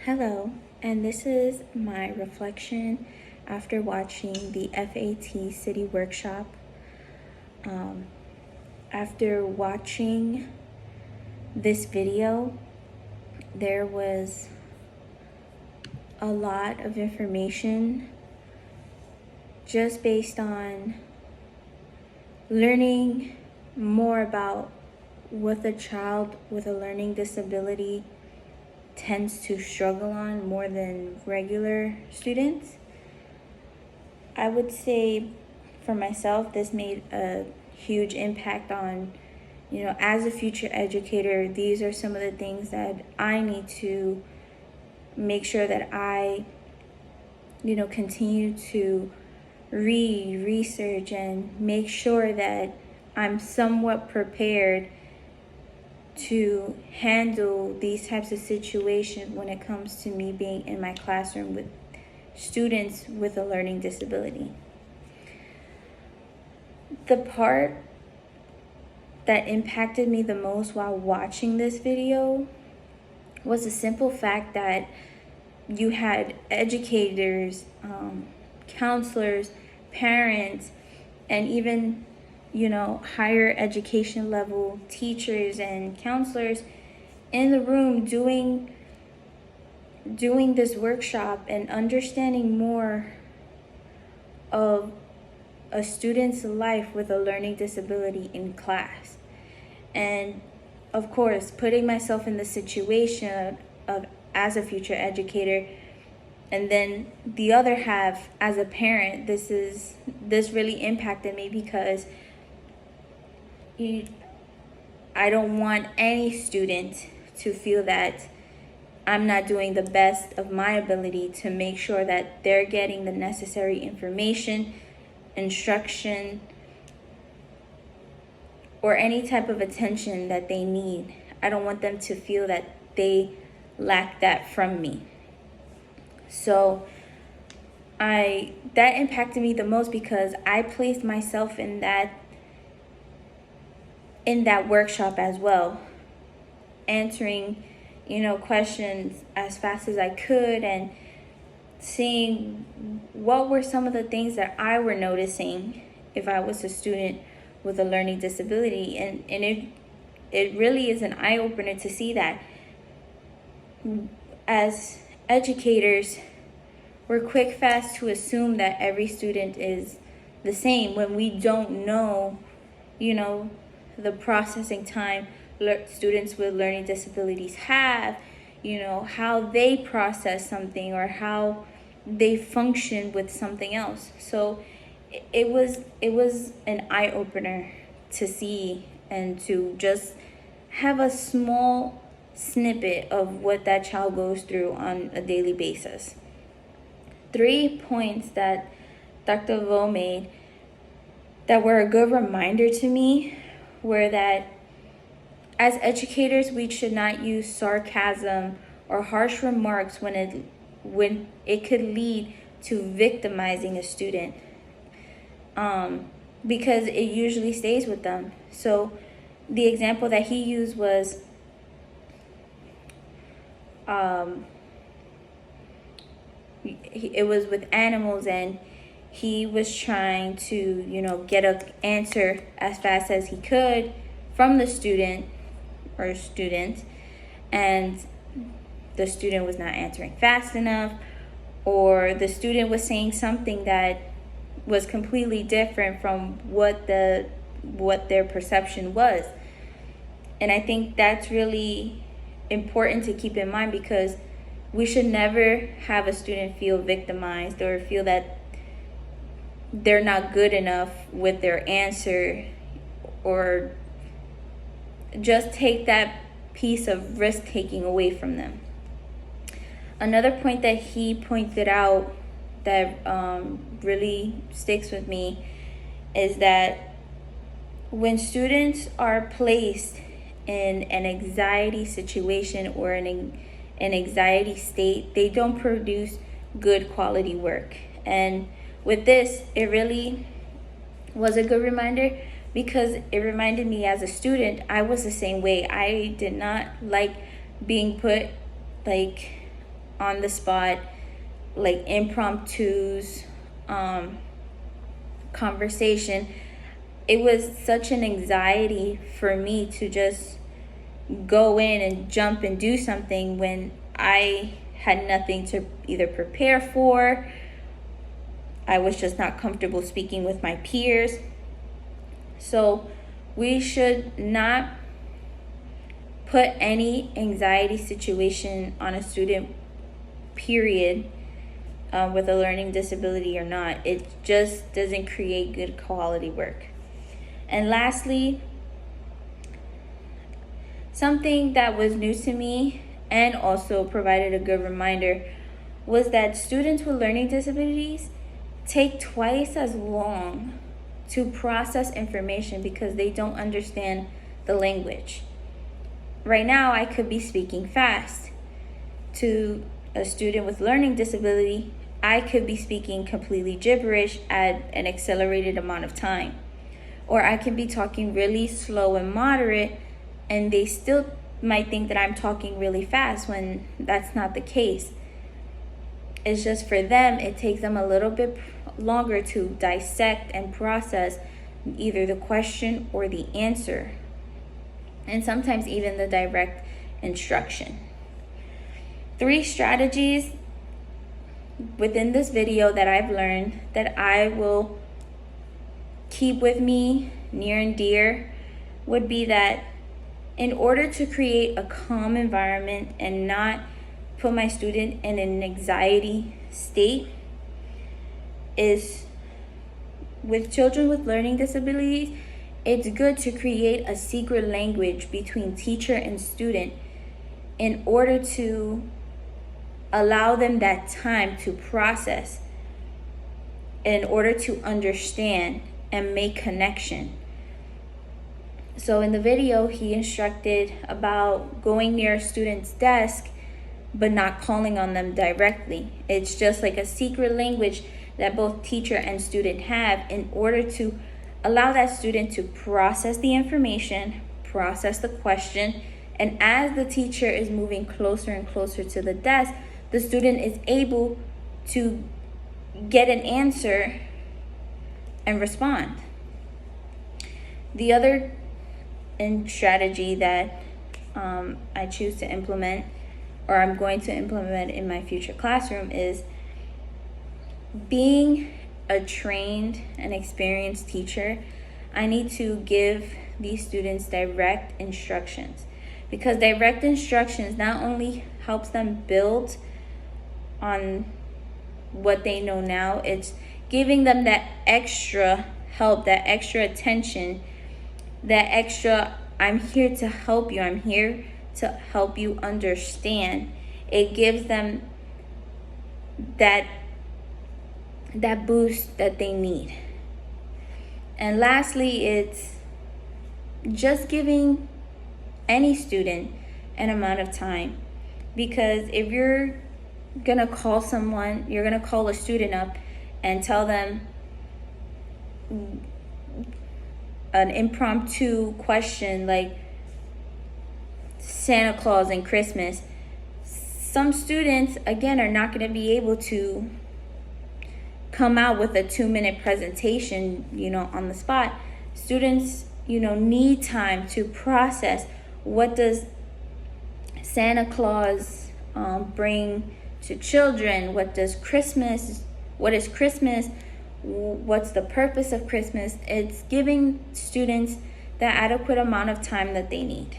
Hello, and this is my reflection after watching the FAT City Workshop. Um, After watching this video, there was a lot of information just based on learning more about what the child with a learning disability tends to struggle on more than regular students. I would say for myself, this made a huge impact on, as a future educator, these are some of the things that I need to make sure that I, continue to read, research, and make sure that I'm somewhat prepared to handle these types of situations when it comes to me being in my classroom with students with a learning disability. The part that impacted me the most while watching this video was the simple fact that you had educators, counselors, parents, and even higher education level teachers and counselors in the room doing this workshop and understanding more of a student's life with a learning disability in class. And of course, putting myself in the situation of as a future educator, and then the other half as a parent, this really impacted me because I don't want any student to feel that I'm not doing the best of my ability to make sure that they're getting the necessary information, instruction, or any type of attention that they need. I don't want them to feel that they lack that from me. So that impacted me the most because I placed myself in that workshop as well, answering questions as fast as I could and seeing what were some of the things that I were noticing if I was a student with a learning disability. And it really is an eye-opener to see that as educators, we're quick fast to assume that every student is the same when we don't know, the processing time students with learning disabilities have, how they process something or how they function with something else. So it was an eye-opener to see and to just have a small snippet of what that child goes through on a daily basis. 3 points that Dr. Vo made that were a good reminder to me were that as educators, we should not use sarcasm or harsh remarks when it could lead to victimizing a student, because it usually stays with them. So the example that he used was it was with animals, and he was trying to get an answer as fast as he could from the student or student, and the student was not answering fast enough, or the student was saying something that was completely different from what their perception was. And I think that's really important to keep in mind, because we should never have a student feel victimized or feel that they're not good enough with their answer, or just take that piece of risk taking away from them. Another point that he pointed out that really sticks with me is that when students are placed in an anxiety situation or an anxiety state, they don't produce good quality work. And with this, it really was a good reminder, because it reminded me as a student, I was the same way. I did not like being put on the spot, like impromptus, conversation. It was such an anxiety for me to just go in and jump and do something when I had nothing to either prepare for. I was just not comfortable speaking with my peers. So we should not put any anxiety situation on a student, period, with a learning disability or not. It just doesn't create good quality work. And lastly, something that was new to me and also provided a good reminder was that students with learning disabilities take twice as long to process information because they don't understand the language. Right now, I could be speaking fast. To a student with learning disability, I could be speaking completely gibberish at an accelerated amount of time. Or I can be talking really slow and moderate, and they still might think that I'm talking really fast when that's not the case. It's just for them, it takes them a little bit longer to dissect and process either the question or the answer, and sometimes even the direct instruction. 3 strategies within this video that I've learned that I will keep with me near and dear would be that in order to create a calm environment and not put my student in an anxiety state, is with children with learning disabilities, it's good to create a secret language between teacher and student in order to allow them that time to process, in order to understand and make connection. So in the video, he instructed about going near a student's desk but not calling on them directly. It's just like a secret language that both teacher and student have in order to allow that student to process the information, process the question, and as the teacher is moving closer and closer to the desk, the student is able to get an answer and respond. The other strategy that I choose to implement, or I'm going to implement in my future classroom, is being a trained and experienced teacher. I need to give these students direct instructions, because direct instructions not only helps them build on what they know now, it's giving them that extra help, that extra attention, that extra, I'm here to help you, I'm here to help you understand. It gives them that boost that they need. And lastly, it's just giving any student an amount of time, because if you're gonna call someone, you're gonna call a student up and tell them an impromptu question like Santa Claus and Christmas, some students again are not going to be able to come out with a 2-minute presentation, on the spot. Students, need time to process, what does Santa Claus bring to children? What is Christmas? What's the purpose of Christmas? It's giving students the adequate amount of time that they need.